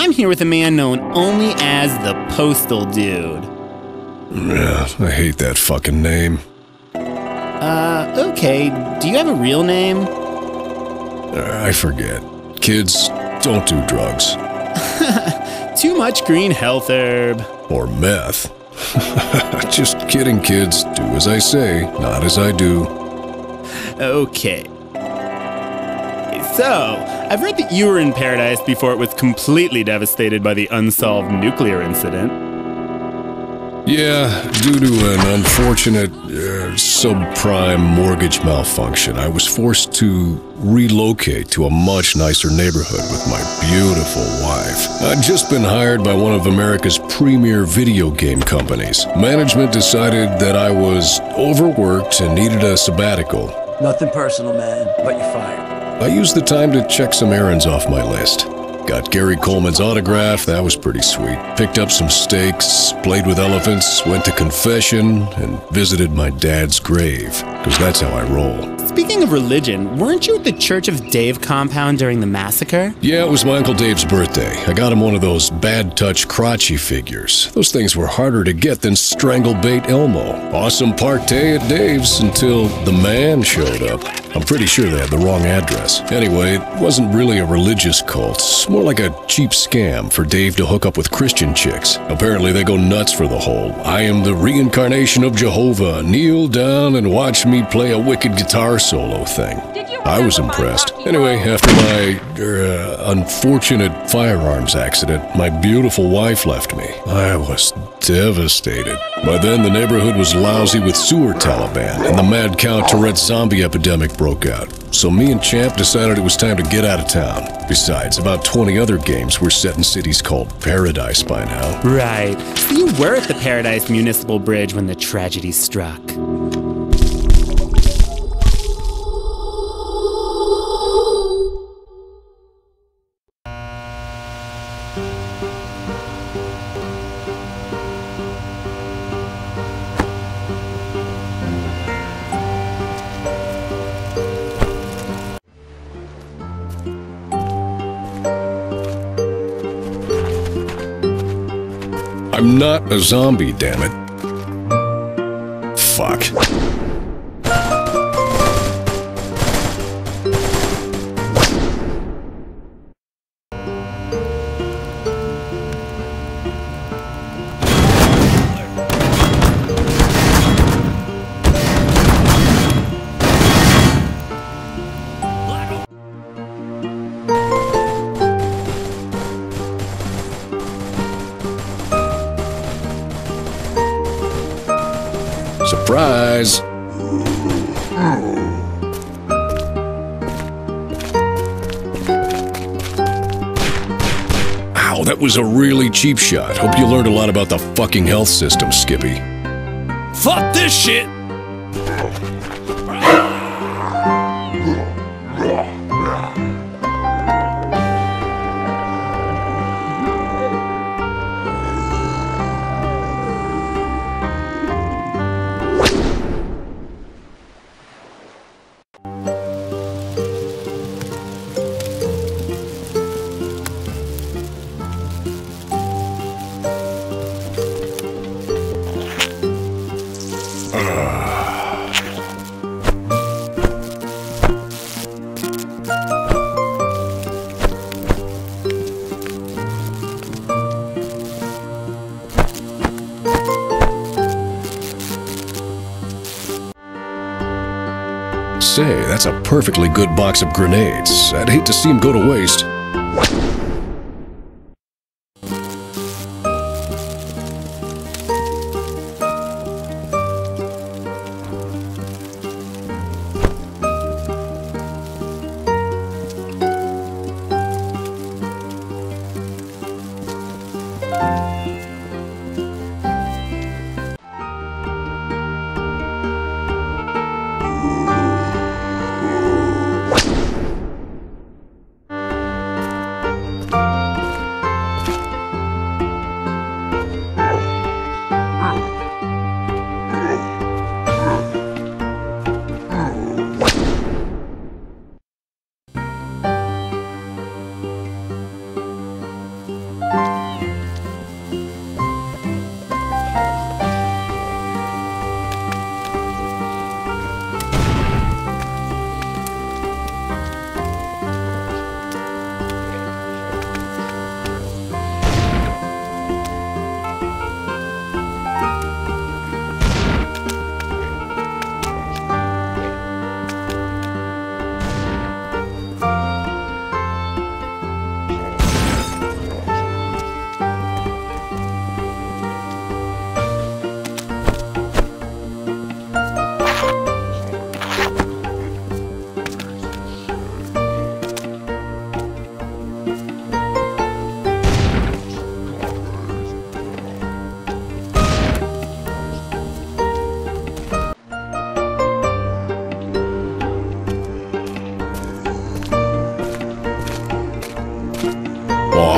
I'm here with a man known only as the Postal Dude. Yeah, I hate that fucking name. Okay, do you have a real name? I forget. Kids, don't do drugs. Too much green health herb. Or meth. Just kidding, kids. Do as I say, not as I do. Okay. So, I've read that you were in paradise before it was completely devastated by the unsolved nuclear incident. Yeah, due to an unfortunate subprime mortgage malfunction, I was forced to relocate to a much nicer neighborhood with my beautiful wife. I'd just been hired by one of America's premier video game companies. Management decided that I was overworked and needed a sabbatical. Nothing personal, man, but you're fired. I used the time to check some errands off my list. Got Gary Coleman's autograph, that was pretty sweet. Picked up some steaks, played with elephants, went to confession, and visited my dad's grave. Because that's how I roll. Speaking of religion, weren't you at the Church of Dave compound during the massacre? Yeah, it was my Uncle Dave's birthday. I got him one of those bad touch crotchy figures. Those things were harder to get than Stranglebait Elmo. Awesome party at Dave's until the man showed up. I'm pretty sure they had the wrong address. Anyway, it wasn't really a religious cult. More like a cheap scam for Dave to hook up with Christian chicks. Apparently they go nuts for the whole "I am the reincarnation of Jehovah, kneel down and watch me play a wicked guitar solo" thing. I was impressed. Anyway, after my unfortunate firearms accident, my beautiful wife left me. I was devastated. By then, the neighborhood was lousy with sewer Taliban, and the mad cow Tourette zombie epidemic broke out. So me and Champ decided it was time to get out of town. Besides, about 20 other games were set in cities called Paradise by now. Right. So you were at the Paradise Municipal Bridge when the tragedy struck. I'm not a zombie, damn it. Fuck. Surprise! Ow, that was a really cheap shot. Hope you learned a lot about the fucking health system, Skippy. Fuck this shit! Say, that's a perfectly good box of grenades. I'd hate to see them go to waste.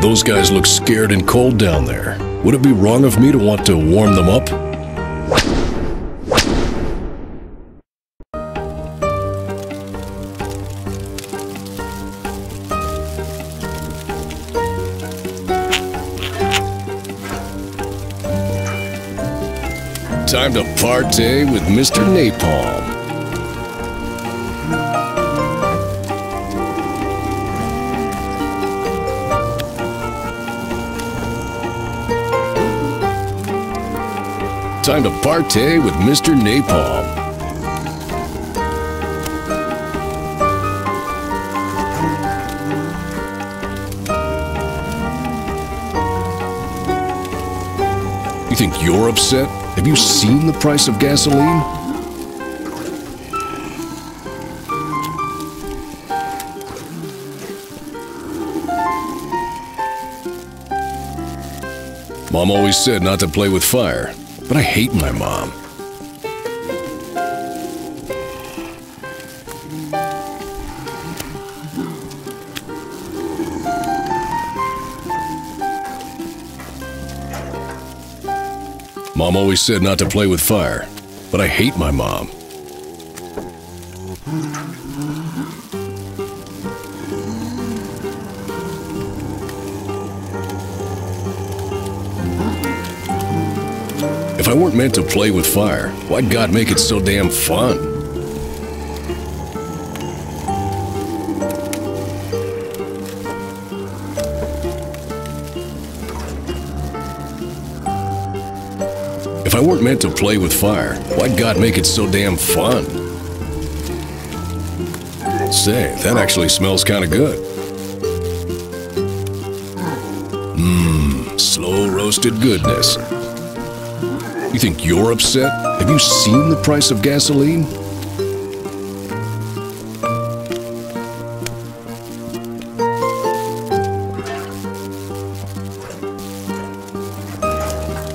those guys look scared and cold down there. Would it be wrong of me to want to warm them up? Time to partay with Mr. Napalm. Time to partay with Mr. Napalm. You think you're upset? Have you seen the price of gasoline? Mom always said not to play with fire, but I hate my mom. Mom always said not to play with fire, but I hate my mom. If I weren't meant to play with fire, why'd God make it so damn fun? If I weren't meant to play with fire, why'd God make it so damn fun? Say, that actually smells kind of good. Slow roasted goodness. You think you're upset? Have you seen the price of gasoline?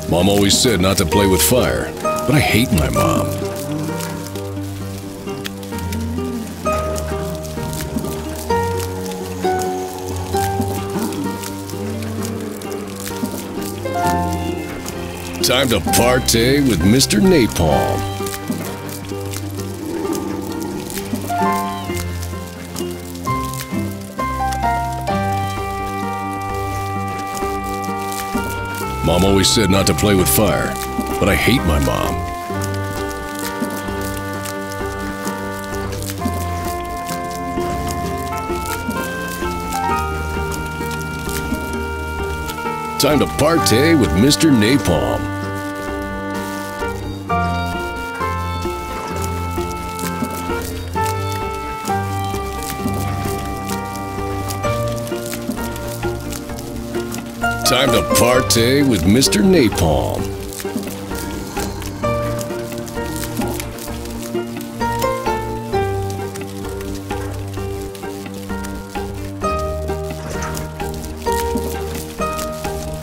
Mom always said not to play with fire, but I hate my mom. Time to partay with Mr. Napalm. Mom always said not to play with fire, but I hate my mom. Time to partay with Mr. Napalm. Time to partay with Mr. Napalm.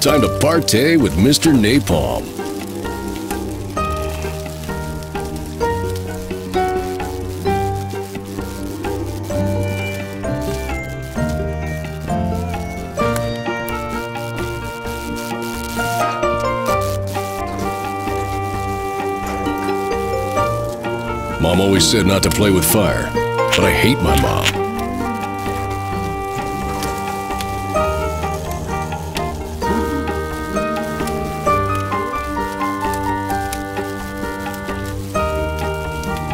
Time to partay with Mr. Napalm. Mom always said not to play with fire, but I hate my mom.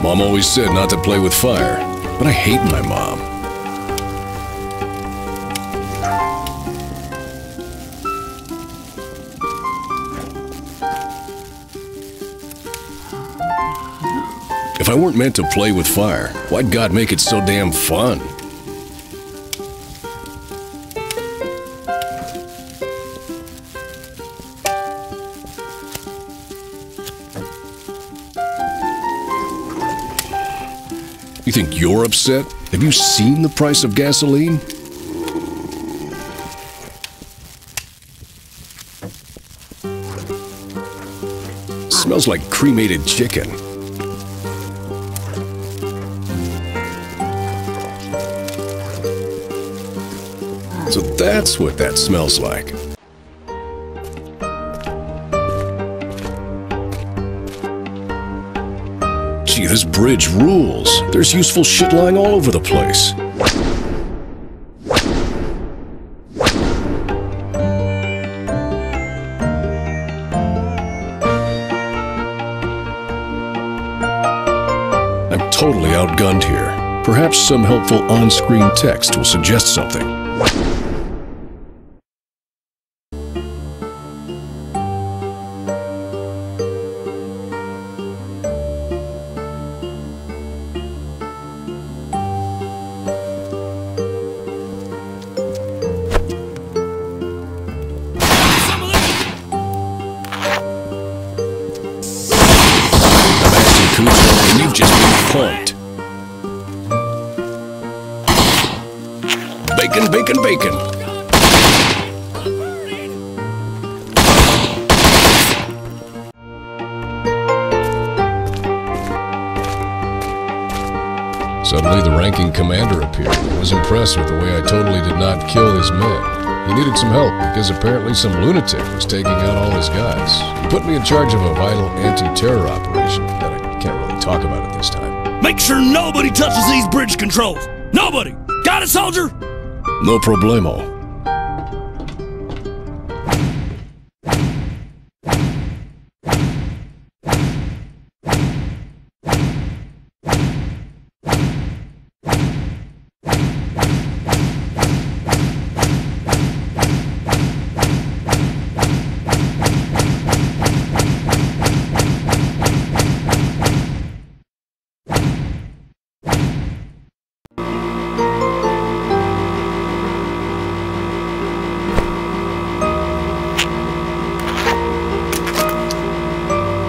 Mom always said not to play with fire, but I hate my mom. If I weren't meant to play with fire, why'd God make it so damn fun? You think you're upset? Have you seen the price of gasoline? Smells like cremated chicken. So that's what that smells like. Gee, this bridge rules. There's useful shit lying all over the place. I'm totally outgunned here. Perhaps some helpful on-screen text will suggest something. And you've just been punked. Bacon, bacon, bacon. Suddenly the ranking commander appeared and was impressed with the way I totally did not kill his men. He needed some help because apparently some lunatic was taking out all his guys. He put me in charge of a vital anti-terror operation that I can't really talk about at this time. Make sure nobody touches these bridge controls. Nobody. Got it, soldier? No problemo.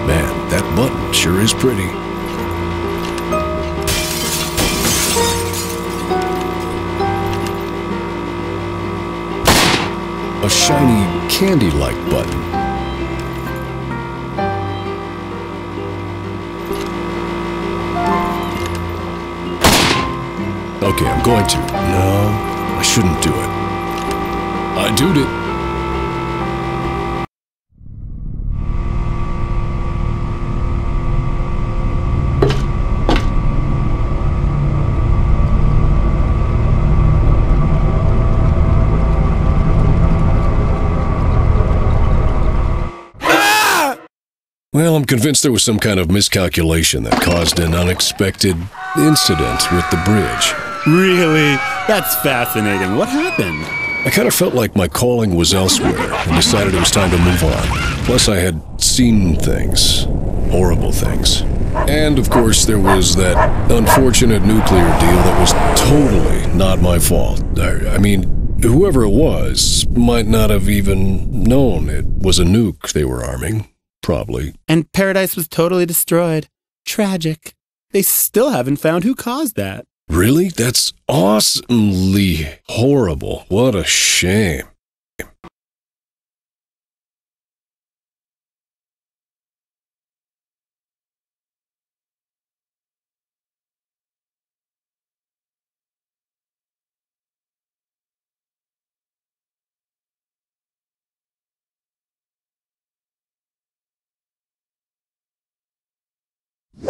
Man, that button sure is pretty. A shiny, candy-like button. Okay, I'm going to. No, I shouldn't do it. I doed it. Well, I'm convinced there was some kind of miscalculation that caused an unexpected incident with the bridge. Really? That's fascinating. What happened? I kind of felt like my calling was elsewhere and decided it was time to move on. Plus, I had seen things. Horrible things. And, of course, there was that unfortunate nuclear deal that was totally not my fault. I mean, whoever it was might not have even known it was a nuke they were arming. Probably. And Paradise was totally destroyed. Tragic. They still haven't found who caused that. Really? That's awesomely horrible. What a shame.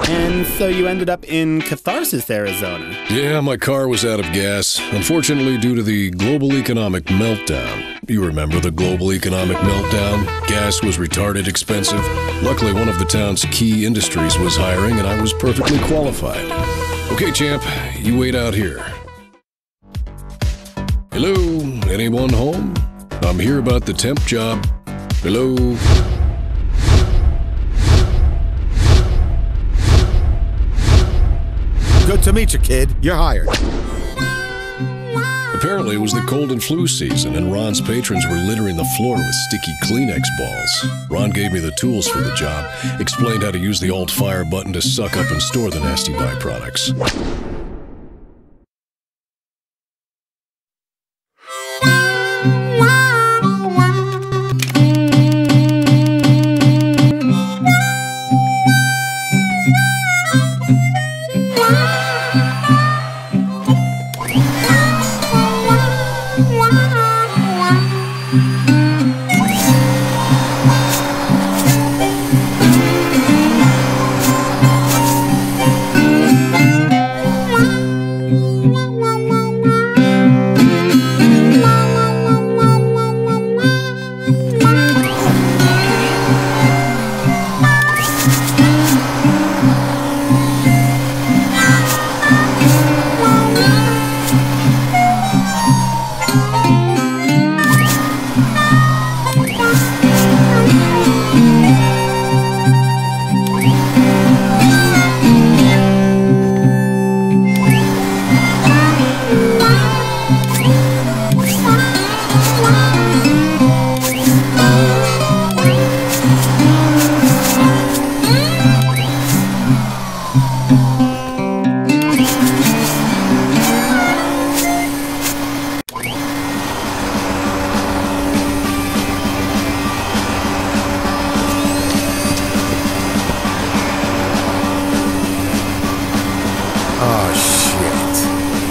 And so you ended up in Catharsis, Arizona. Yeah, my car was out of gas, unfortunately due to the global economic meltdown. You remember the global economic meltdown? Gas was retarded expensive. Luckily, one of the town's key industries was hiring, and I was perfectly qualified. Okay, champ, you wait out here. Hello, anyone home? I'm here about the temp job. Hello? Good to meet you, kid. You're hired. Apparently, it was the cold and flu season, and Ron's patrons were littering the floor with sticky Kleenex balls. Ron gave me the tools for the job, explained how to use the Alt-Fire button to suck up and store the nasty byproducts. Wow.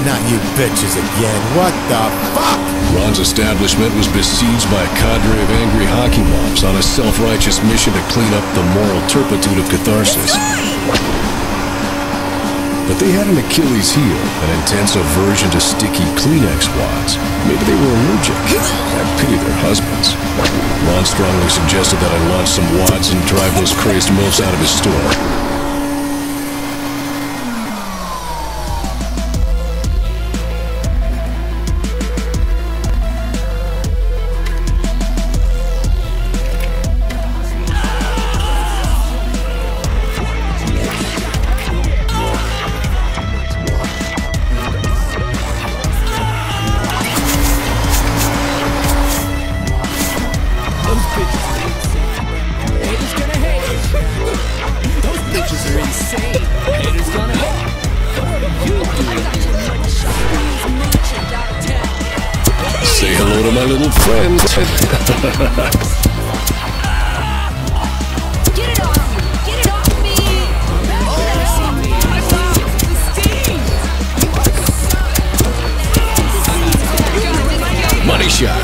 not you bitches again. What the fuck? Ron's establishment was besieged by a cadre of angry hockey moms on a self-righteous mission to clean up the moral turpitude of catharsis. But they had an Achilles heel, an intense aversion to sticky Kleenex wads. Maybe they were allergic. I'd pity their husbands. Ron strongly suggested that I launch some wads and drive those crazed milfs out of his store. Say hello to my little friend. Get it off me! Get it off me! Money shot.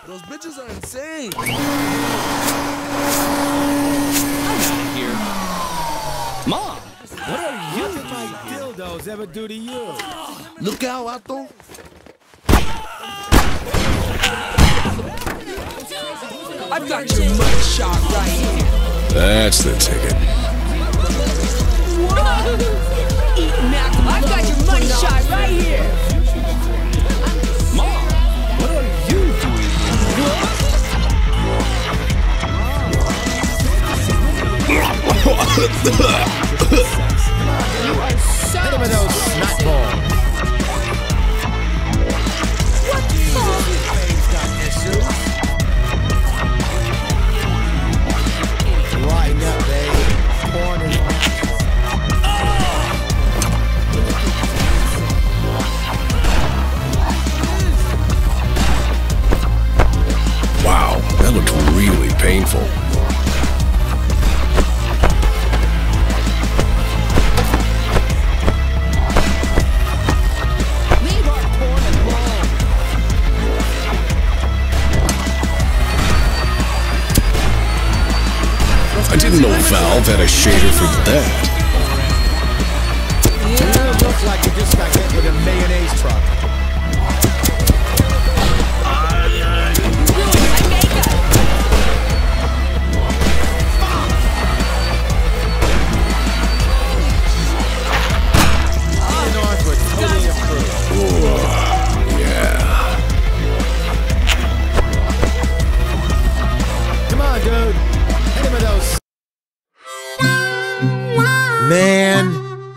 Those bitches are insane. I'm out of here. Mom, what are you What did my dildos ever do to you? Look out, Vato. I've got your money shot right here. That's the ticket. I've got your money shot right here! Mom, what are you doing Hit him with those snot balls. What the fuck? Got issues. Lighten up, babe. Porn is Wow, that looked really painful. I didn't know Valve had a shader for that. Yeah, looks like you just got hit with a mayonnaise truck. Man,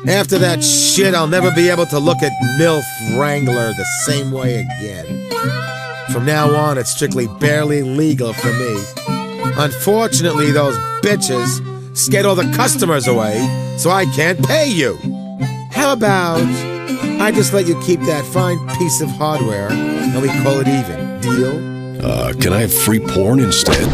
after that shit, I'll never be able to look at MILF Wrangler the same way again. From now on, it's strictly barely legal for me. Unfortunately, those bitches scared all the customers away, so I can't pay you. How about I just let you keep that fine piece of hardware and we call it even? Deal? Can I have free porn instead?